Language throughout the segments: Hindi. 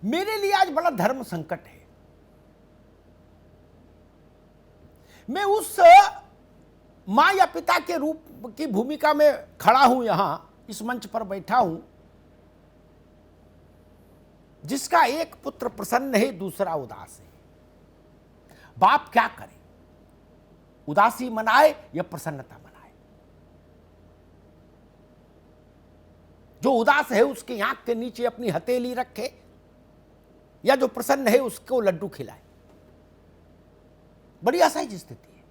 मेरे लिए आज बड़ा धर्म संकट है। मैं उस मां या पिता के रूप की भूमिका में खड़ा हूं, यहां इस मंच पर बैठा हूं, जिसका एक पुत्र प्रसन्न है, दूसरा उदास है। बाप क्या करे, उदासी मनाए या प्रसन्नता मनाए? जो उदास है उसकी आंख के नीचे अपनी हथेली रखे, या जो प्रसन्न है उसको लड्डू खिलाए? बड़ी असहज स्थिति है।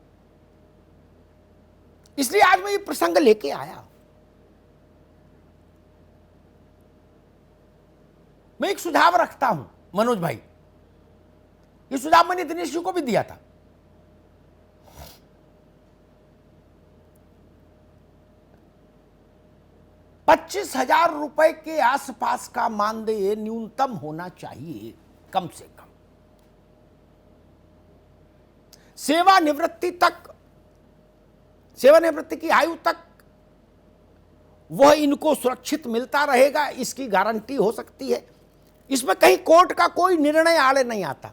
इसलिए आज मैं ये प्रसंग लेके आया। मैं एक सुझाव रखता हूं मनोज भाई, ये सुझाव मैंने दिनेश जी को भी दिया था। ₹25,000 के आसपास का मानदेय न्यूनतम होना चाहिए, कम से कम। सेवानिवृत्ति की आयु तक वह इनको सुरक्षित मिलता रहेगा, इसकी गारंटी हो सकती है। इसमें कहीं कोर्ट का कोई निर्णय आड़े नहीं आता।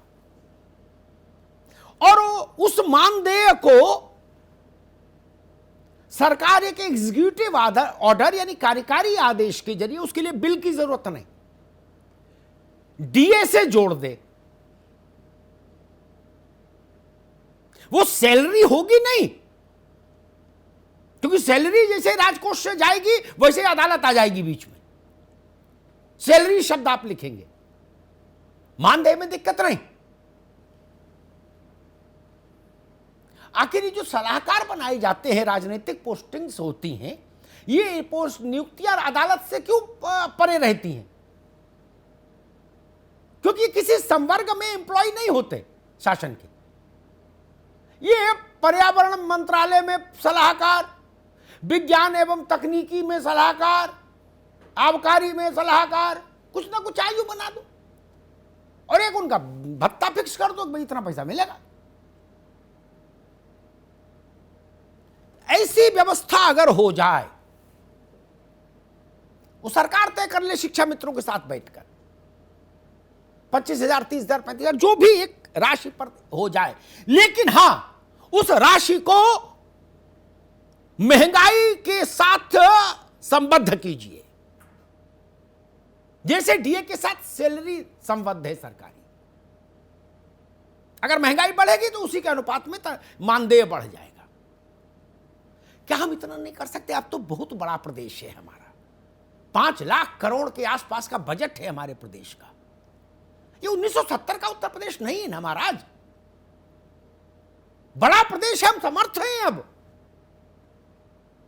और उस मानदेय को सरकार एक एग्जीक्यूटिव ऑर्डर यानी कार्यकारी आदेश के जरिए, उसके लिए बिल की जरूरत नहीं, डीए से जोड़ दे। वो सैलरी होगी नहीं, क्योंकि सैलरी जैसे राजकोष से जाएगी वैसे अदालत आ जाएगी बीच में। सैलरी शब्द आप लिखेंगे, मानदेय में दिक्कत नहीं। आखिर जो सलाहकार बनाए जाते हैं, राजनीतिक पोस्टिंग्स होती हैं, ये पोस्ट नियुक्तियां अदालत से क्यों परे रहती हैं? क्योंकि किसी संवर्ग में एम्प्लॉय नहीं होते शासन के। ये पर्यावरण मंत्रालय में सलाहकार, विज्ञान एवं तकनीकी में सलाहकार, आबकारी में सलाहकार, कुछ ना कुछ आयु बना दो और एक उनका भत्ता फिक्स कर दो कि भाई इतना पैसा मिलेगा। ऐसी व्यवस्था अगर हो जाए, वो सरकार तय कर ले शिक्षा मित्रों के साथ बैठकर, 25,000, 30,000, 35,000 जो भी एक राशि पर हो जाए, लेकिन हां उस राशि को महंगाई के साथ संबद्ध कीजिए, जैसे डीए के साथ सैलरी संबद्ध है सरकारी। अगर महंगाई बढ़ेगी तो उसी के अनुपात में मानदेय बढ़ जाएगा। क्या हम इतना नहीं कर सकते? अब तो बहुत बड़ा प्रदेश है हमारा, 5 लाख करोड़ के आसपास का बजट है हमारे प्रदेश का। ये 1970 का उत्तर प्रदेश नहीं है ना महाराज। बड़ा प्रदेश है, हम समर्थ हैं। अब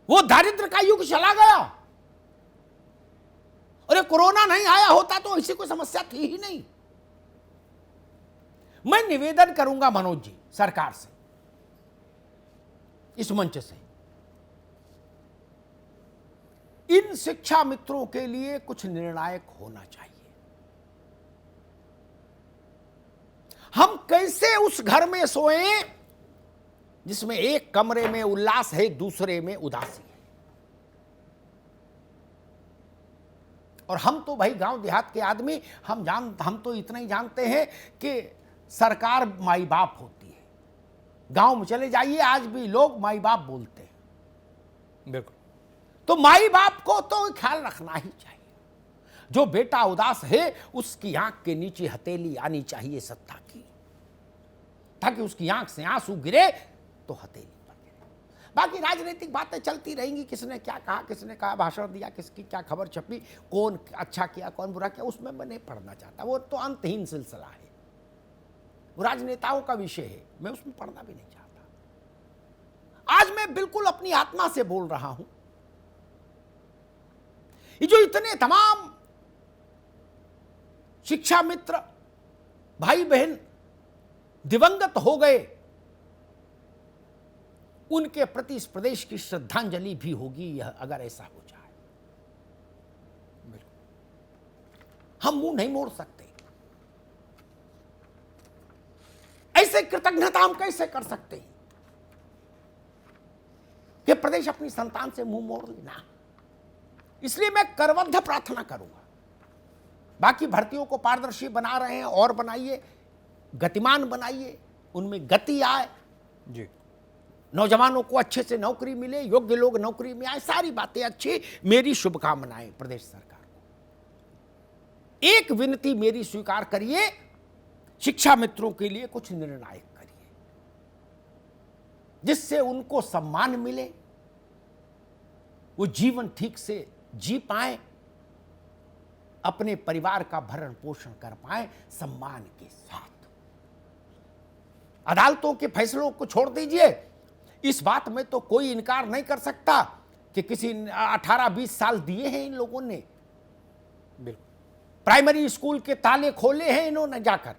वो दारिद्र का युग चला गया। और ये कोरोना नहीं आया होता तो ऐसी कोई समस्या थी ही नहीं। मैं निवेदन करूंगा मनोज जी सरकार से, इस मंच से, इन शिक्षा मित्रों के लिए कुछ निर्णायक होना चाहिए। हम कैसे उस घर में सोएं जिसमें एक कमरे में उल्लास है, दूसरे में उदासी है? और हम तो भाई गांव देहात के आदमी, हम तो इतना ही जानते हैं कि सरकार माई बाप होती है। गांव में चले जाइए, आज भी लोग माई बाप बोलते हैं। बिल्कुल। तो माई बाप को तो ख्याल रखना ही चाहिए। जो बेटा उदास है उसकी आंख के नीचे हथेली आनी चाहिए सत्ता की, ताकि उसकी आंख से आंसू गिरे तो हथेली पर गिरे। बाकी राजनीतिक बातें चलती रहेंगी, किसने क्या कहा, किसने कहा, भाषण दिया, किसकी क्या खबर छपी, कौन अच्छा किया, कौन बुरा किया, उसमें मैं नहीं पढ़ना चाहता। वो तो अंतहीन सिलसिला है, वो राजनेताओं का विषय है, मैं उसमें पढ़ना भी नहीं चाहता। आज मैं बिल्कुल अपनी आत्मा से बोल रहा हूं। ये जो इतने तमाम शिक्षा मित्र भाई बहन दिवंगत हो गए, उनके प्रति इस प्रदेश की श्रद्धांजलि भी होगी, यह अगर ऐसा हो जाए। हम मुंह नहीं मोड़ सकते। ऐसे कृतज्ञता हम कैसे कर सकते हैं कि प्रदेश अपनी संतान से मुंह मोड़ लेना? इसलिए मैं करबद्ध प्रार्थना करूंगा बाकी भर्तियों को पारदर्शी बना रहे हैं, और बनाइए, गतिमान बनाइए, उनमें गति आए जी। नौजवानों को अच्छे से नौकरी मिले, योग्य लोग नौकरी में आए, सारी बातें अच्छी। मेरी शुभकामनाएं प्रदेश सरकार को। एक विनती मेरी स्वीकार करिए, शिक्षा मित्रों के लिए कुछ निर्णायक करिए, जिससे उनको सम्मान मिले, वो जीवन ठीक से जी पाए, अपने परिवार का भरण पोषण कर पाए सम्मान के साथ। अदालतों के फैसलों को छोड़ दीजिए, इस बात में तो कोई इनकार नहीं कर सकता कि किसी 18-20 साल दिए हैं इन लोगों ने, बिल्कुल। प्राइमरी स्कूल के ताले खोले हैं इन्होंने जाकर।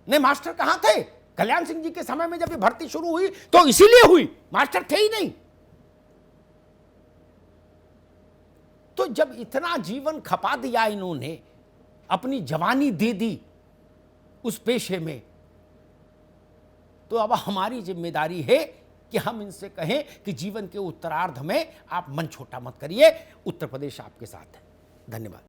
नहीं, मास्टर कहां थे? कल्याण सिंह जी के समय में जब ये भर्ती शुरू हुई तो इसीलिए हुई, मास्टर थे ही नहीं। तो जब इतना जीवन खपा दिया इन्होंने, अपनी जवानी दे दी उस पेशे में, तो अब हमारी जिम्मेदारी है कि हम इनसे कहें कि जीवन के उत्तरार्ध में आप मन छोटा मत करिए। उत्तर प्रदेश आपके साथ है। धन्यवाद।